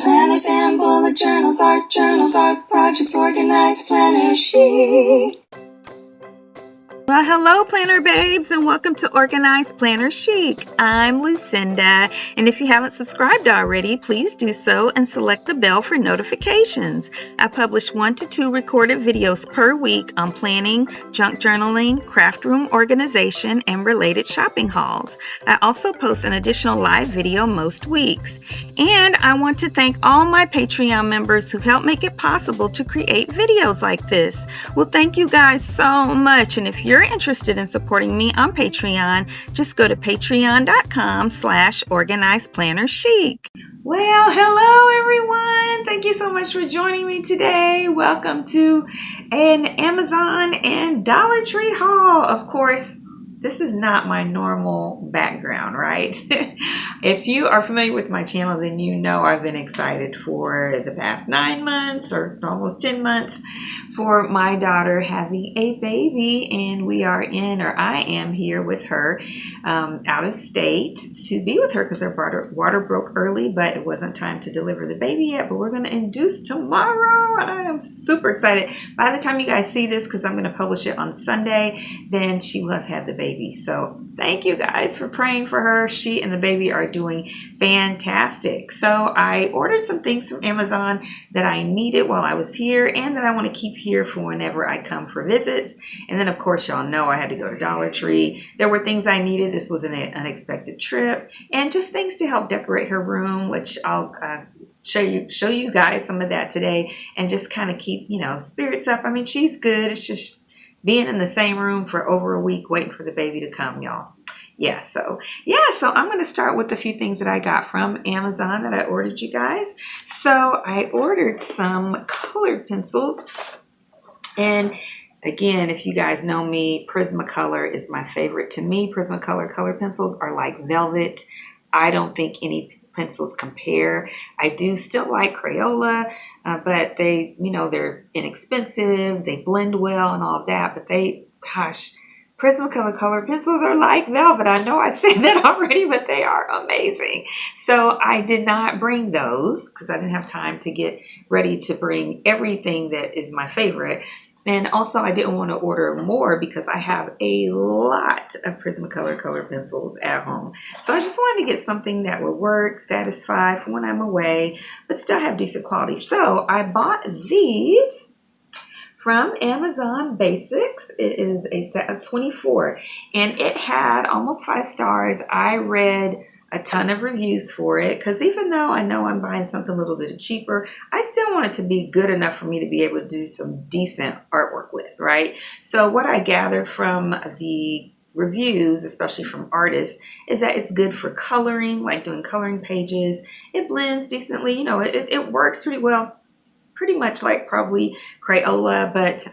Planners and bullet journals, art projects organized, planner chic. Well, hello, Planner Babes, and welcome to Organized Planner Chic. I'm Lucinda, and if you haven't subscribed already, please do so and select the bell for notifications. I publish 1 to 2 recorded videos per week on planning, junk journaling, craft room organization, and related shopping hauls. I also post an additional live video most weeks. And I want to thank all my Patreon members who help make it possible to create videos like this. Well, thank you guys so much, and if you're interested in supporting me on Patreon, just go to patreon.com/organizedplannerchic. Well, hello everyone. Thank you so much for joining me today. Welcome to an Amazon and Dollar Tree haul. Of course, this is not my normal background, right? If you are familiar with my channel, then you know I've been excited for the past 9 months or almost 10 months for my daughter having a baby, and I am here with her out of state to be with her because her water broke early, but it wasn't time to deliver the baby yet, but we're going to induce tomorrow, and I am super excited. By the time you guys see this, because I'm going to publish it on Sunday, then she will have had the baby. So thank you guys for praying for her. She and the baby are doing fantastic. So I ordered some things from Amazon that I needed while I was here and that I want to keep here for whenever I come for visits. And then of course, y'all know I had to go to Dollar Tree. There were things I needed. This was an unexpected trip, and just things to help decorate her room, which I'll show you guys some of that today, and just kind of keep, spirits up. I mean, she's good. It's just being in the same room for over a week waiting for the baby to come, y'all. So I'm going to start with a few things that I got from Amazon that I ordered, you guys. So I ordered some colored pencils, and again, if you guys know me, Prismacolor is my favorite. To me, Prismacolor color pencils are like velvet. I don't think any pencils compare. I do still like Crayola, but they, they're inexpensive, they blend well and all of that, but Prismacolor color pencils are like velvet. I know I said that already, but they are amazing. So I did not bring those because I didn't have time to get ready to bring everything that is my favorite. And also I didn't want to order more because I have a lot of Prismacolor color pencils at home. So I just wanted to get something that would work, satisfy for when I'm away, but still have decent quality. So I bought these from Amazon Basics. It is a set of 24, and it had almost 5 stars. I read a ton of reviews for it because even though I know I'm buying something a little bit cheaper, I still want it to be good enough for me to be able to do some decent artwork with, right? So what I gathered from the reviews, especially from artists, is that it's good for coloring, like doing coloring pages. It blends decently, it works pretty well. Pretty much like probably Crayola, but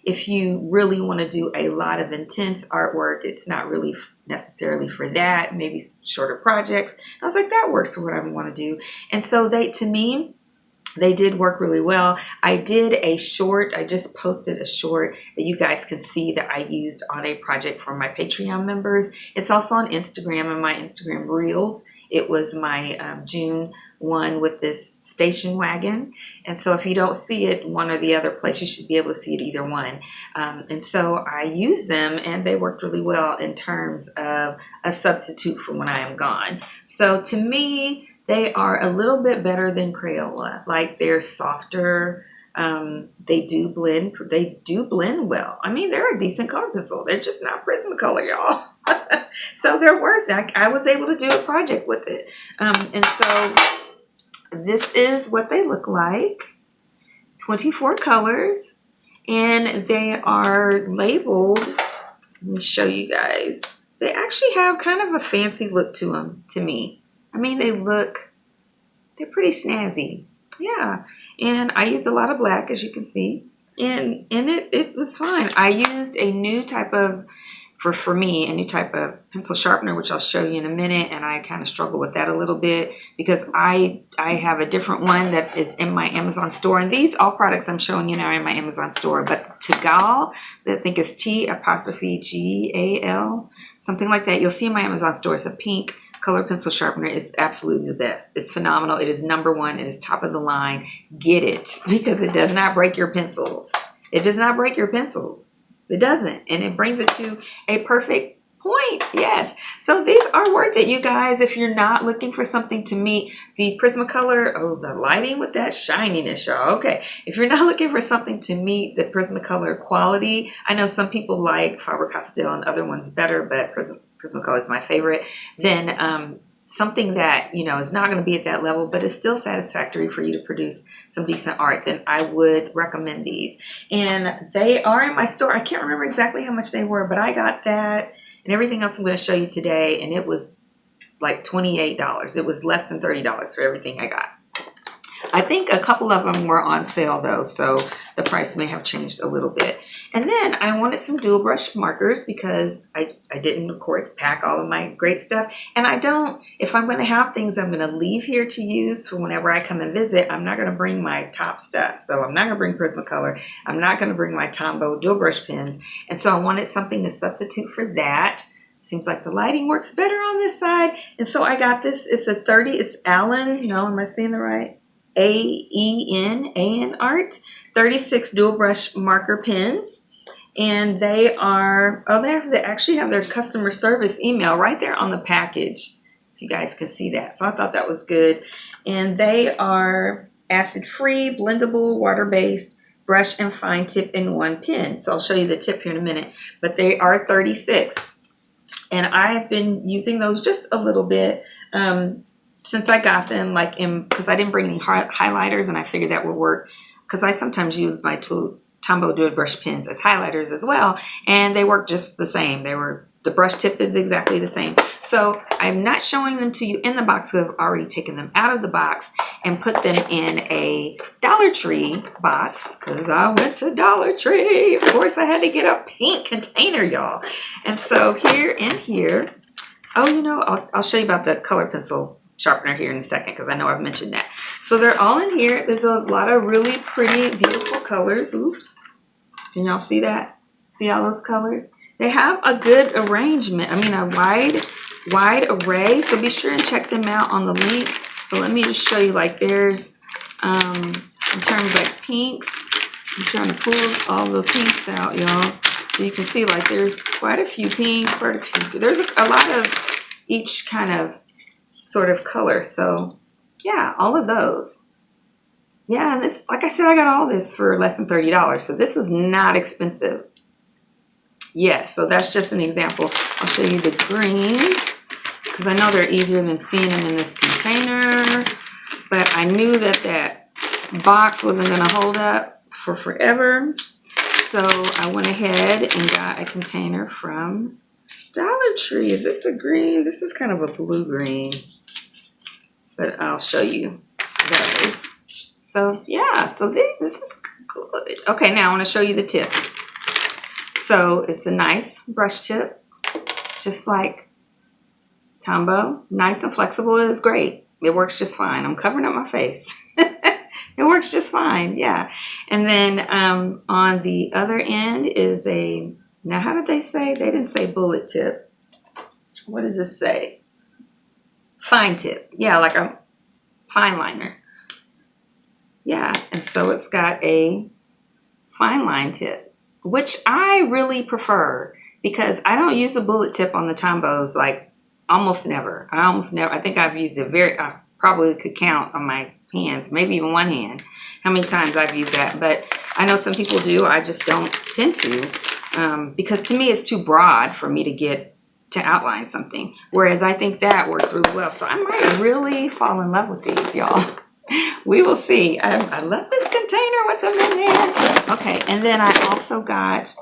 if you really want to do a lot of intense artwork, it's not really necessarily for that. Maybe shorter projects. I was like, that works for what I want to do. And so to me, they did work really well. I did a short, I just posted a short that you guys can see that I used on a project for my Patreon members. It's also on Instagram and my Instagram Reels. It was my June one with this station wagon. And so if you don't see it one or the other place, you should be able to see it either one. And so I used them and they worked really well in terms of a substitute for when I am gone. So to me, they are a little bit better than Crayola. Like they're softer. They do blend well. I mean, they're a decent color pencil. They're just not Prismacolor, y'all. So they're worth it. I was able to do a project with it. And so this is what they look like. 24 colors. And they are labeled. Let me show you guys. They actually have kind of a fancy look to them, to me. I mean, they're pretty snazzy. Yeah. And I used a lot of black, as you can see. And it was fine. I used a new type of, for me, a new type of pencil sharpener, which I'll show you in a minute. And I kind of struggle with that a little bit because I have a different one that is in my Amazon store. And these, all products I'm showing you now are in my Amazon store. But Tegal, I think is T''Gal, something like that. You'll see in my Amazon store. It's a pink color pencil sharpener is absolutely the best. It's phenomenal. It is number one. It is top of the line. Get it, because it does not break your pencils. It does not break your pencils. It doesn't. And it brings it to a perfect point. Yes. So these are worth it, you guys. If you're not looking for something to meet the Prismacolor, oh, the lighting with that shininess, y'all. Okay. If you're not looking for something to meet the Prismacolor quality, I know some people like Faber-Castell and other ones better, but Prismacolor is my favorite. Then something that, you know, is not going to be at that level, but is still satisfactory for you to produce some decent art, then I would recommend these. And they are in my store. I can't remember exactly how much they were, but I got that and everything else I'm going to show you today, and it was like $28. It was less than $30 for everything I got. I think a couple of them were on sale though, so the price may have changed a little bit. And then I wanted some dual brush markers because I didn't, of course, pack all of my great stuff. And I don't, if I'm going to have things I'm going to leave here to use for whenever I come and visit, I'm not going to bring my top stuff. So I'm not going to bring Prismacolor. I'm not going to bring my Tombow dual brush pens. And so I wanted something to substitute for that. Seems like the lighting works better on this side. And so I got this. It's a 30, it's Allen. No, am I saying the right? AEN art, 36 dual brush marker pens, and they are, oh, they actually have their customer service email right there on the package, if you guys can see that. So I thought that was good. And they are acid free, blendable, water-based, brush and fine tip in one pen. So I'll show you the tip here in a minute, but they are 36, and I've been using those just a little bit since I got them, like because I didn't bring any highlighters, and I figured that would work because I sometimes use my Tombow dual brush pens as highlighters as well, and they work just the same. The brush tip is exactly the same. So I'm not showing them to you in the box because I've already taken them out of the box and put them in a Dollar Tree box because I went to Dollar Tree. Of course, I had to get a pink container, y'all. And so here, oh, you know, I'll show you about the color pencil sharpener here in a second because I know I've mentioned that. So they're all in here. There's a lot of really pretty, beautiful colors. Oops. Can y'all see that? See all those colors? They have a good arrangement. I mean, a wide array. So be sure and check them out on the link. But let me just show you, like, there's, in terms like pinks, I'm trying to pull all the pinks out, y'all. So you can see, like, there's quite a few pinks, there's a lot of each kind of sort of color. So yeah, all of those. Yeah, and this, like I said, I got all this for less than $30. So this is not expensive. Yes, so that's just an example. I'll show you the greens because I know they're easier than seeing them in this container. But I knew that that box wasn't going to hold up for forever. So I went ahead and got a container from Dollar Tree. Is this a green? This is kind of a blue green. But I'll show you those. So yeah, so this is good. Okay, now I want to show you the tip. So it's a nice brush tip, just like Tombow. Nice and flexible. It is great. It works just fine. I'm covering up my face. It works just fine, yeah. And then on the other end is a, now how did they say? They didn't say bullet tip. What does this say? Fine tip. Yeah, like a fine liner. Yeah, and so it's got a fine line tip, which I really prefer because I don't use a bullet tip on the Tombows, like almost never. I think I've used it I probably could count on my hands, maybe even one hand, how many times I've used that. But I know some people do. I just don't tend to because to me it's too broad for me to get to outline something. Whereas I think that works really well. So I might really fall in love with these, y'all. We will see. I love this container with them in there. Okay, and then I also got,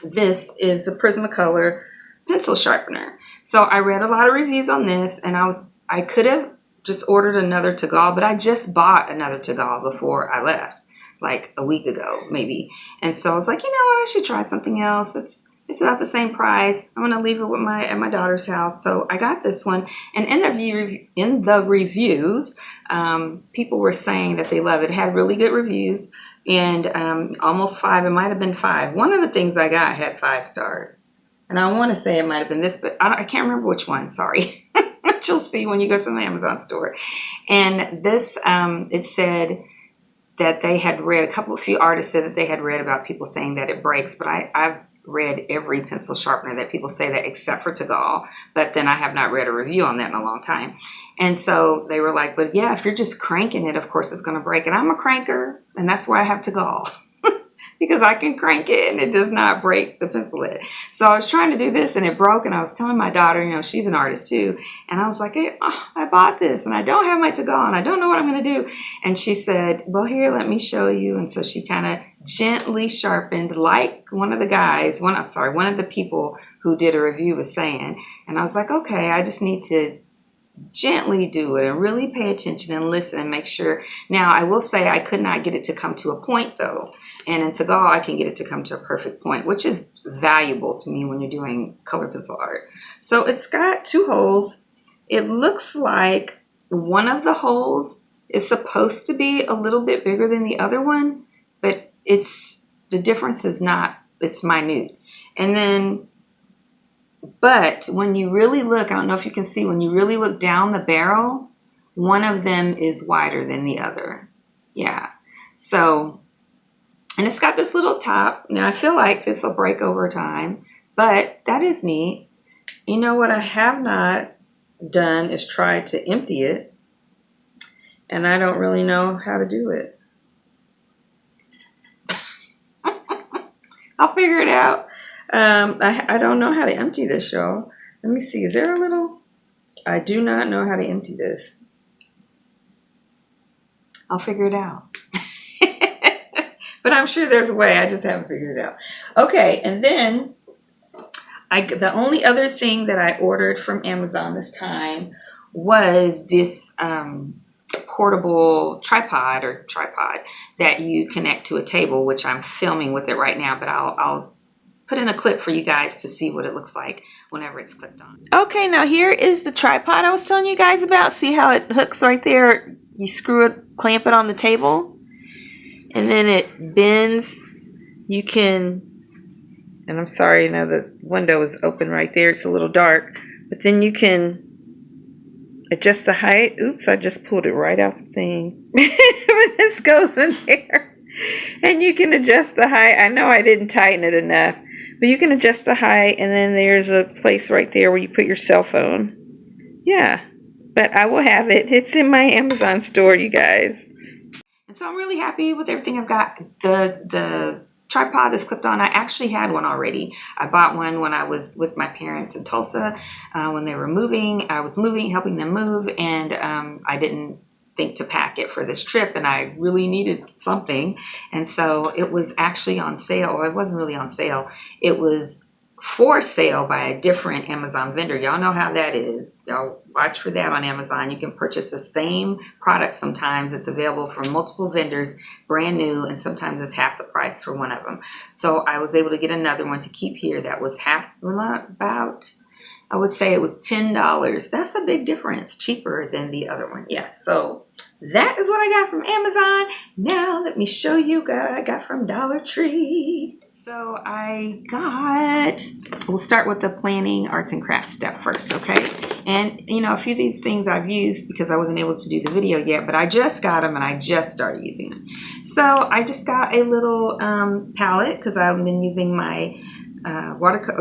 this is a Prismacolor pencil sharpener. So I read a lot of reviews on this, and I could have just ordered another Tagal, but I just bought another Tagal before I left, like a week ago, maybe. And so I was like, you know what, I should try something else. It's about the same price. I'm gonna leave it with at my daughter's house. So I got this one, and in the reviews, people were saying that they love it. It had really good reviews, and almost 5. It might have been 5. One of the things I got had 5 stars, and I want to say it might have been this, but I can't remember which one. Sorry. what you'll see when you go to an Amazon store. And this, it said that they had read, a few artists said that they had read about people saying that it breaks, but I've read every pencil sharpener that people say that except for Tagal, but then I have not read a review on that in a long time. And so they were like, but yeah, if you're just cranking it, of course it's going to break. And I'm a cranker, and that's why I have Tagal. Because I can crank it and it does not break the pencil head. So I was trying to do this and it broke, and I was telling my daughter, you know, she's an artist too. And I was like, hey, I bought this and I don't have my Tagal and I don't know what I'm going to do. And she said, well, here, let me show you. And so she kind of gently sharpened like one of the guys, one of the people who did a review was saying. And I was like, okay, I just need to gently do it and really pay attention and listen and make sure. Now, I will say I could not get it to come to a point though. And in Tagal, I can get it to come to a perfect point, which is valuable to me when you're doing color pencil art. So it's got 2 holes. It looks like one of the holes is supposed to be a little bit bigger than the other one, but the difference is not, it's minute. And then, but when you really look, I don't know if you can see, when you really look down the barrel, one of them is wider than the other. Yeah. So, and it's got this little top. Now, I feel like this will break over time, but that is neat. You know what I have not done is try to empty it, and I don't really know how to do it. I'll figure it out. I don't know how to empty this, y'all. Let me see. Is there a little? I do not know how to empty this. I'll figure it out. But I'm sure there's a way. I just haven't figured it out. Okay, and then the only other thing that I ordered from Amazon this time was this portable tripod that you connect to a table, which I'm filming with it right now, but I'll put in a clip for you guys to see what it looks like whenever it's clipped on. Okay, now here is the tripod I was telling you guys about. See how it hooks right there? You screw it, clamp it on the table, and then it bends. You can, and I'm sorry, you know, the window is open right there. It's a little dark, but then you can adjust the height. Oops, I just pulled it right out the thing. This goes in there. And you can adjust the height. I know I didn't tighten it enough, but you can adjust the height, and then there's a place right there where you put your cell phone. Yeah, but I will have it. It's in my Amazon store, you guys. And so I'm really happy with everything I've got. The tripod that's clipped on, I actually had one already. I bought one when I was with my parents in Tulsa when they were moving. I was helping them move, and I didn't think to pack it for this trip, and I really needed something. And so it was actually on sale. It wasn't really on sale. It was for sale by a different Amazon vendor. Y'all know how that is. Y'all watch for that on Amazon. You can purchase the same product sometimes. It's available from multiple vendors, brand new, and sometimes it's half the price for one of them. So I was able to get another one to keep here that was about, I would say it was $10. That's a big difference, cheaper than the other one. Yes, so that is what I got from Amazon. Now let me show you what I got from Dollar Tree. So we'll start with the planning arts and crafts step first, okay? And, you know, a few of these things I've used because I wasn't able to do the video yet, but I just got them and I just started using them. So I just got a little palette because I've been using my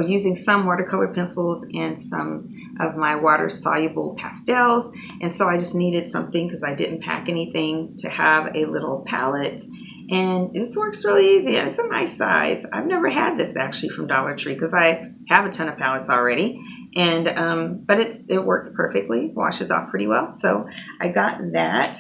using some watercolor pencils and some of my water-soluble pastels. And so I just needed something because I didn't pack anything to have a little palette. And this works really easy. It's a nice size. I've never had this actually from Dollar Tree because I have a ton of palettes already. And but it works perfectly, washes off pretty well. So I got that.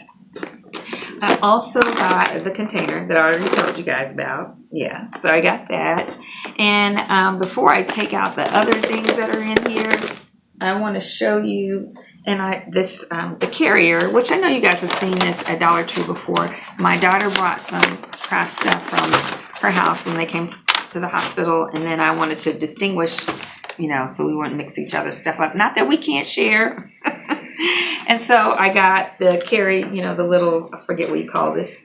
I also got the container that I already told you guys about. Yeah, so I got that. And before I take out the other things that are in here, I want to show you the carrier, which I know you guys have seen this at Dollar Tree before. My daughter brought some craft stuff from her house when they came to the hospital, and then I wanted to distinguish, you know, so we wouldn't mix each other's stuff up. Not that we can't share. And so I got the carry, you know, the little, I forget what you call this.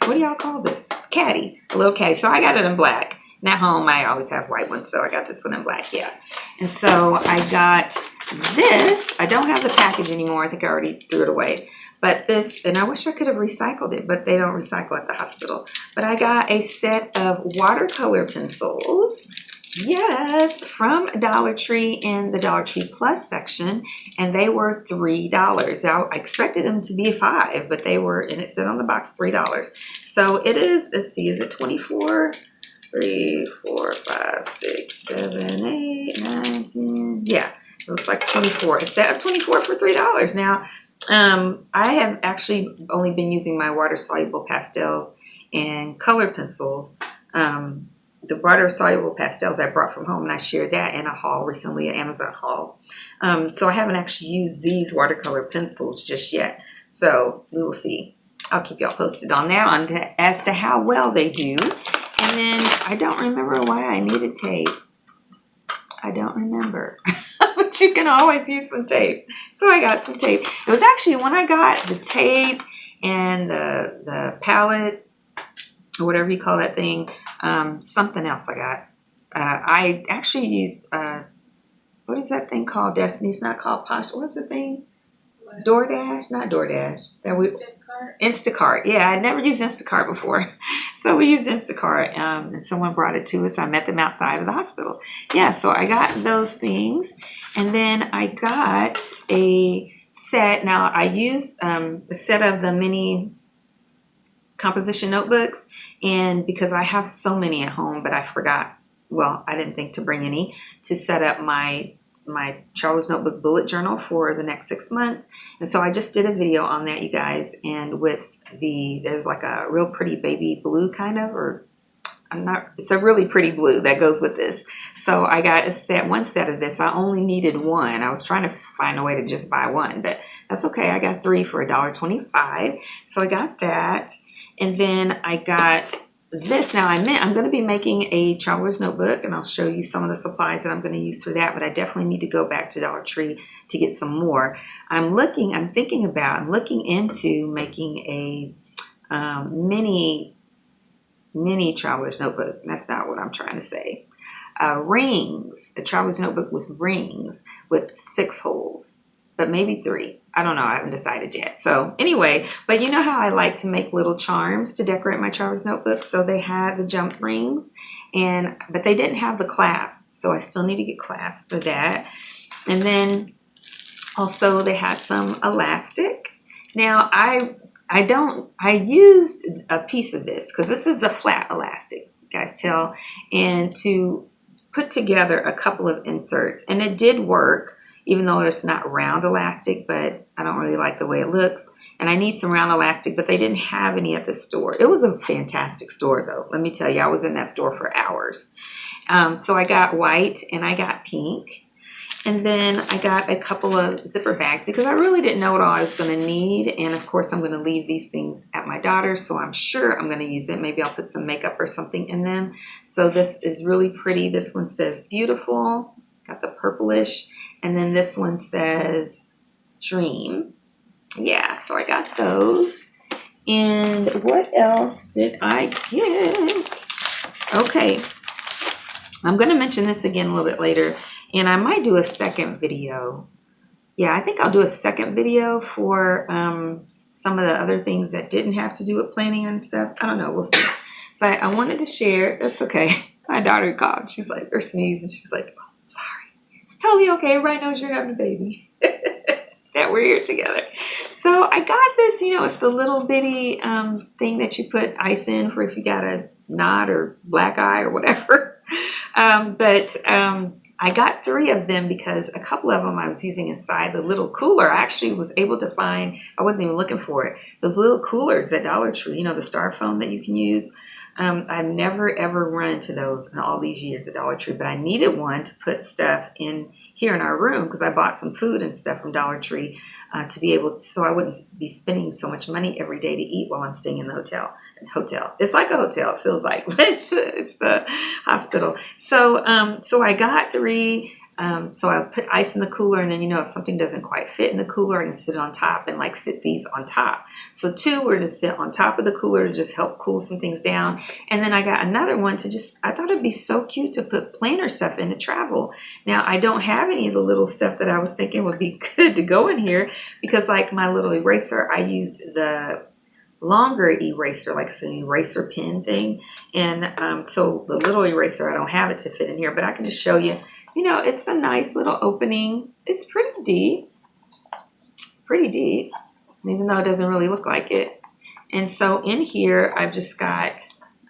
What do y'all call this? Caddy, a little caddy. So I got it in black. And at home, I always have white ones, so I got this one in black, yeah. And so I got this, I don't have the package anymore. I think I already threw it away. But this, and I wish I could have recycled it, but they don't recycle at the hospital. But I got a set of watercolor pencils. Yes, from Dollar Tree in the Dollar Tree Plus section, and they were $3. Now, I expected them to be $5, but they were, and it said on the box $3. So it is, let's see, is it 24? 3, 4, 5, 6, 7, 8, 9, 10. Yeah, it looks like 24. A set of 24 for $3. Now, I have actually only been using my water-soluble pastels and color pencils. The water-soluble pastels I brought from home, and I shared that in a haul recently, an Amazon haul. So I haven't actually used these watercolor pencils just yet. So we will see. I'll keep y'all posted on that as to how well they do. And then I don't remember why I needed tape. I don't remember. But you can always use some tape. So I got some tape. It was actually when I got the tape and the palette, or whatever you call that thing, something else I got. I actually used, what is that thing called, Destiny? It's not called Posh. What's the thing? What? DoorDash? Not DoorDash. Instacart. Yeah, I'd never used Instacart before. So we used Instacart, and someone brought it to us. I met them outside of the hospital. Yeah, so I got those things. And then I got a set. Now, I used a set of the mini composition notebooks, and because I have so many at home, but I forgot, well, I didn't think to bring any to set up my Charlotte's Notebook bullet journal for the next 6 months. And so I just did a video on that, you guys, and with there's like a real pretty baby blue kind of, or it's a really pretty blue that goes with this. So I got one set of this. I only needed one. I was trying to find a way to just buy one, but that's okay. I got 3 for $1.25. So I got that. And then I got this. Now I'm going to be making a traveler's notebook, and I'll show you some of the supplies that I'm going to use for that, but I definitely need to go back to Dollar Tree to get some more. I'm looking into making a mini traveler's notebook. That's not what I'm trying to say. Rings, a traveler's notebook with rings with 6 holes, but maybe 3. I don't know. I haven't decided yet. So anyway, but you know how I like to make little charms to decorate my traveler's notebook. So they had the jump rings, but they didn't have the clasp. So I still need to get clasps for that. And then also they had some elastic. Now I used a piece of this because this is the flat elastic, you guys tell, and to put together a couple of inserts, and it did work, even though it's not round elastic, but I don't really like the way it looks. And I need some round elastic, but they didn't have any at the store. It was a fantastic store, though. Let me tell you, I was in that store for hours. So I got white and I got pink. And then I got a couple of zipper bags because I really didn't know what all I was going to need. And of course, I'm going to leave these things at my daughter's, so I'm sure I'm going to use it. Maybe I'll put some makeup or something in them. So this is really pretty. This one says beautiful. Got the purplish. And then this one says dream. Yeah, so I got those. And what else did I get? Okay. I'm going to mention this again a little bit later. And I might do a second video. Yeah, I think I'll do a second video for some of the other things that didn't have to do with planning and stuff. I don't know. We'll see. But I wanted to share. That's okay. My daughter called. She's like, or sneezed. And she's like, oh, sorry. It's totally okay. Everybody knows you're having a baby. That we're here together. So I got this, it's the little bitty thing that you put ice in for if you got a knot or black eye or whatever. I got 3 of them because a couple of them I was using inside the little cooler. I actually was able to find, I wasn't even looking for it, those little coolers at Dollar Tree, the styrofoam that you can use. I've never ever run into those in all these years at Dollar Tree, but I needed one to put stuff in here in our room because I bought some food and stuff from Dollar Tree to be able to, so I wouldn't be spending so much money every day to eat while I'm staying in the hotel. It's like a hotel, it feels like, but it's the hospital. So I got 3. So I put ice in the cooler, and then, you know, if something doesn't quite fit in the cooler, I can sit on top and like sit these on top. So 2 were to sit on top of the cooler to just help cool some things down. And then I got another one to just, I thought it'd be so cute to put planner stuff in to travel. Now, I don't have any of the little stuff that I was thinking would be good to go in here, because like my little eraser, I used the longer eraser, like it's an eraser pen thing. And so the little eraser, I don't have it to fit in here, but I can just show you. You know, it's a nice little opening. It's pretty deep. It's pretty deep, even though it doesn't really look like it. And so in here, I've just got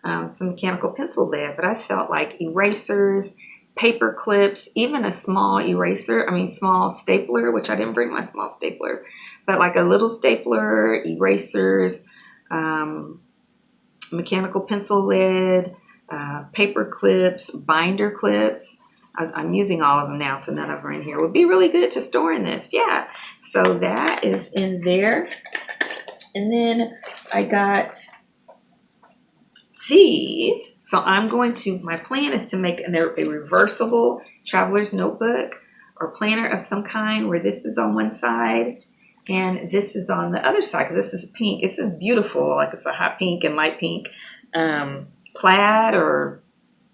some mechanical pencil lead, but I felt like erasers, paper clips, even a small eraser, small stapler, which I didn't bring my small stapler, but like a little stapler, erasers, mechanical pencil lead, paper clips, binder clips. I'm using all of them now, so none of them are in here. Would be really good to store in this. Yeah. So that is in there. And then I got these. So I'm going to, my plan is to make a reversible traveler's notebook or planner of some kind, where this is on one side and this is on the other side, because this is pink. This is beautiful. Like it's a hot pink and light pink plaid, or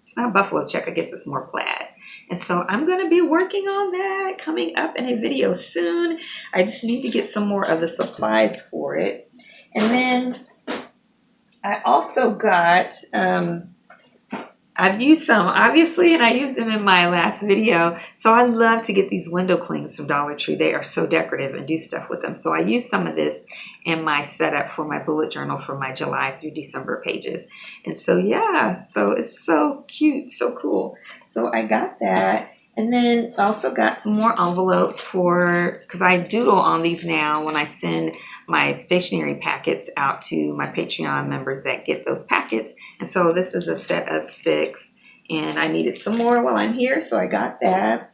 it's not buffalo check. I guess it's more plaid. And so I'm going to be working on that coming up in a video soon. I just need to get some more of the supplies for it. And then I also got, I've used some, obviously, and I used them in my last video. So I love to get these window clings from Dollar Tree. They are so decorative and do stuff with them. So I used some of this in my setup for my bullet journal for my July through December pages. And so, yeah, so it's so cute, so cool. So I got that. And then I also got some more envelopes because I doodle on these now when I send my stationery packets out to my Patreon members that get those packets. And so this is a set of 6, and I needed some more while I'm here, so I got that.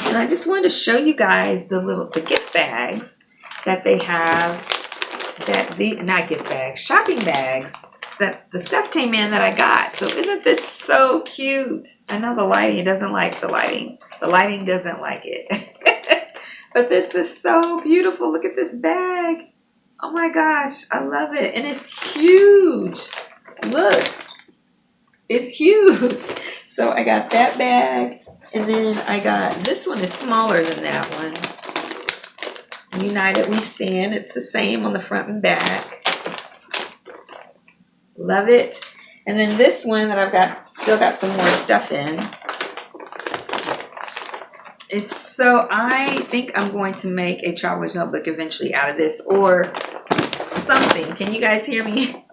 And I just wanted to show you guys the gift bags that they have, not gift bags, shopping bags, that the stuff came in that I got. So isn't this so cute? I know the lighting doesn't like the lighting. The lighting doesn't like it. But this is so beautiful. Look at this bag. Oh my gosh, I love it. And it's huge. Look, it's huge. So I got that bag. And then I got, this one is smaller than that one. United We Stand. It's the same on the front and back. Love it. And then this one that I've still got some more stuff in. So I think I'm going to make a traveler's notebook eventually out of this, or something. Can you guys hear me?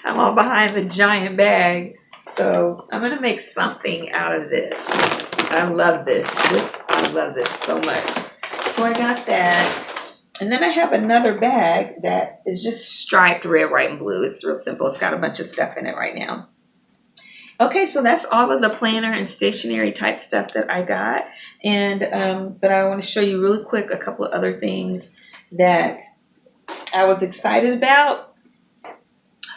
I'm all behind the giant bag. So I'm going to make something out of this. I love this. I love this so much. So I got that. And then I have another bag that is just striped red, white, and blue. It's real simple. It's got a bunch of stuff in it right now. Okay, so that's all of the planner and stationery type stuff that I got. And but I want to show you really quick a couple of other things that I was excited about.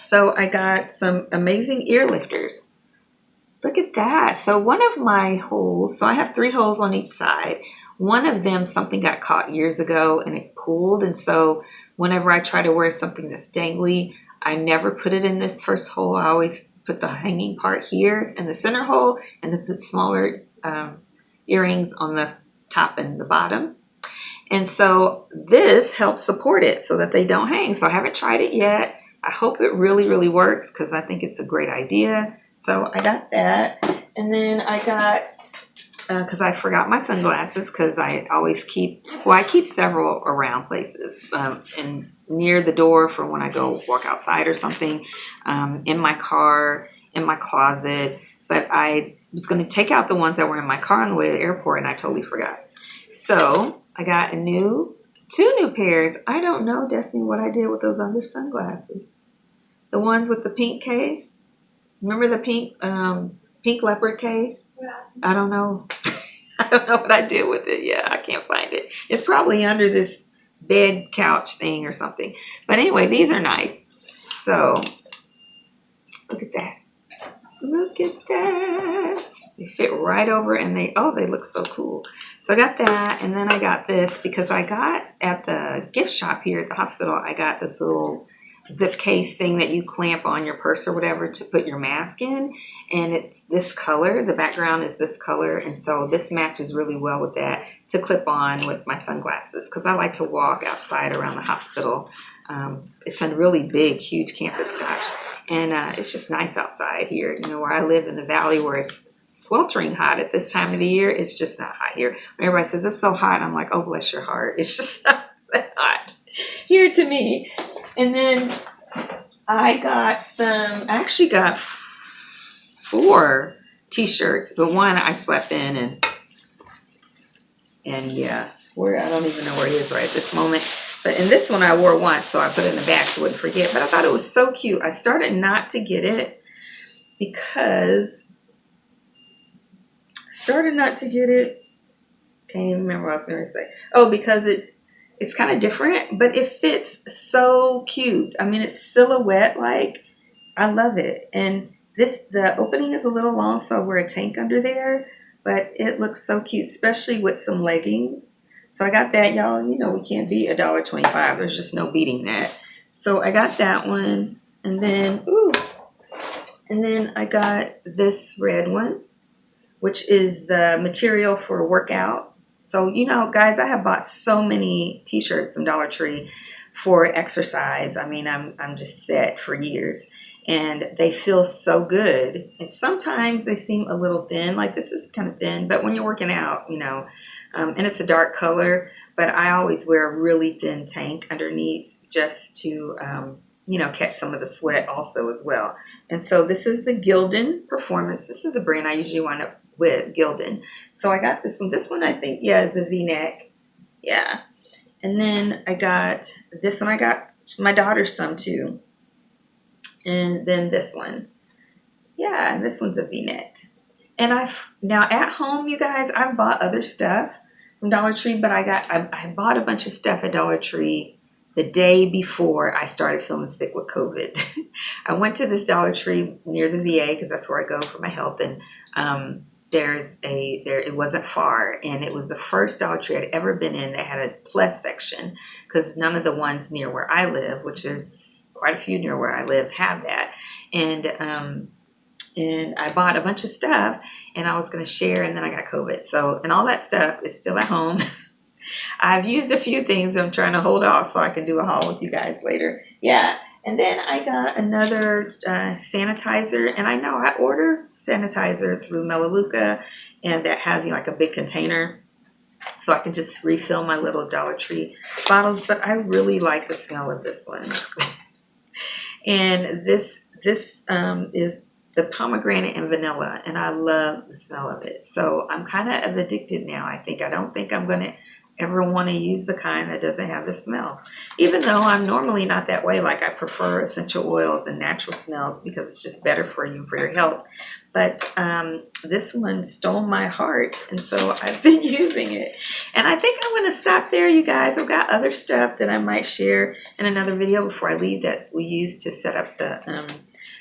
So I got some amazing ear lifters. Look at that. So one of my holes, so I have 3 holes on each side. One of them, something got caught years ago and it pulled. And so whenever I try to wear something that's dangly, I never put it in this first hole. I always put the hanging part here in the center hole, and then put smaller earrings on the top and the bottom. And so this helps support it so that they don't hang. So I haven't tried it yet. I hope it really, really works, because I think it's a great idea. So I got that. And then I got, because I forgot my sunglasses, because I always keep, I keep several around places, and near the door for when I go walk outside or something, in my car, in my closet. But I was going to take out the ones that were in my car on the way to the airport, and I totally forgot. So I got 2 new pairs. I don't know, Destiny, what I did with those other sunglasses. The ones with the pink case. Remember the pink leopard case? Yeah. I don't know. I don't know what I did with it. Yeah, I can't find it. It's probably under this bed couch thing or something. But anyway, these are nice. So look at that. Look at that. They fit right over and they look so cool. So I got that, and then I got this because I got at the gift shop here at the hospital, I got this little zip case thing that you clamp on your purse or whatever to put your mask in. And it's this color. The background is this color. And so this matches really well with that to clip on with my sunglasses because I like to walk outside around the hospital. It's a really big, huge campus, gosh. And it's just nice outside here. You know, where I live in the valley where it's sweltering hot at this time of the year, it's just not hot here. When everybody says it's so hot, I'm like, oh, bless your heart. It's just not that hot here to me. And then I actually got 4 t-shirts, but one I slept in and yeah, I don't even know where it is right at this moment. But in this one I wore once, so I put it in the bag so I wouldn't forget. But I thought it was so cute. I started not to get it because can't even remember what I was going to say. Oh, because it's kind of different, but it fits so cute. I mean, it's silhouette like. I love it. And the opening is a little long, so I wear a tank under there, but it looks so cute, especially with some leggings. So I got that, y'all. You know, we can't beat $1.25. There's just no beating that. So I got that one. And then I got this red one, which is the material for workout. So, you know, guys, I have bought so many t-shirts from Dollar Tree for exercise. I mean, I'm just set for years. And they feel so good. And sometimes they seem a little thin, like this is kind of thin, but when you're working out, you know, and it's a dark color, but I always wear a really thin tank underneath just to, you know, catch some of the sweat also as well. And so this is the Gildan Performance. This is a brand I usually wind up with, Gildan. So I got this one. This one I think, yeah, is a V-neck. Yeah. And then I got this one. I got my daughter's some too. And then this one. Yeah, this one's a V-neck. And now at home, you guys, I've bought other stuff from Dollar Tree, but I bought a bunch of stuff at Dollar Tree the day before I started feeling sick with COVID. I went to this Dollar Tree near the VA because that's where I go for my health. And it wasn't far, and it was the first Dollar Tree I'd ever been in that had a plus section because none of the ones near where I live, which there's quite a few near where I live, have that. And I bought a bunch of stuff and I was going to share, and then I got COVID. So, and all that stuff is still at home. I've used a few things. I'm trying to hold off so I can do a haul with you guys later. Yeah. And then I got another sanitizer, and I know I order sanitizer through Melaleuca, and that has, you know, like a big container, so I can just refill my little Dollar Tree bottles. But I really like the smell of this one, and this is the pomegranate and vanilla, and I love the smell of it. So I'm kind of addicted now. I don't think I'm going to ever want to use the kind that doesn't have the smell, even though I'm normally not that way. Like, I prefer essential oils and natural smells because it's just better for you, for your health. But this one stole my heart, and so I've been using it. And I think I'm going to stop there, you guys. I've got other stuff that I might share in another video before I leave that we use to set up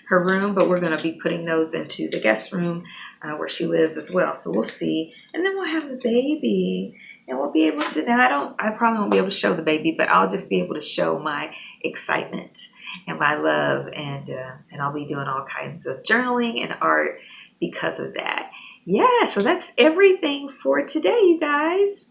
her room, but we're going to be putting those into the guest room where she lives as well. So we'll see. And then we'll have the baby, and we'll be able to, now I probably won't be able to show the baby, but I'll just be able to show my excitement and my love, and I'll be doing all kinds of journaling and art because of that. Yeah, so that's everything for today, you guys.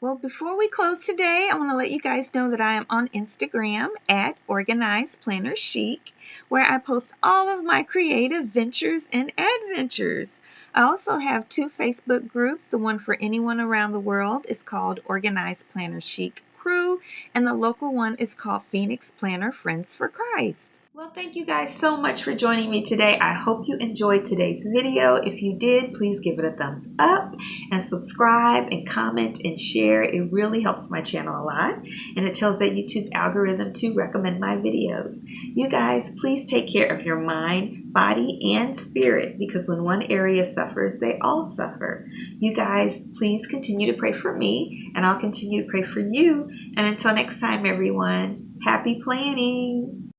Well, before we close today, I want to let you guys know that I am on Instagram at Organized Planner Chic, where I post all of my creative ventures and adventures. I also have 2 Facebook groups. The one for anyone around the world is called Organized Planner Chic Crew, and the local one is called Phoenix Planner Friends for Christ. Well, thank you guys so much for joining me today. I hope you enjoyed today's video. If you did, please give it a thumbs up and subscribe and comment and share. It really helps my channel a lot, and it tells that YouTube algorithm to recommend my videos. You guys, please take care of your mind, body, and spirit, because when one area suffers, they all suffer. You guys, please continue to pray for me, and I'll continue to pray for you. And until next time, everyone, happy planning.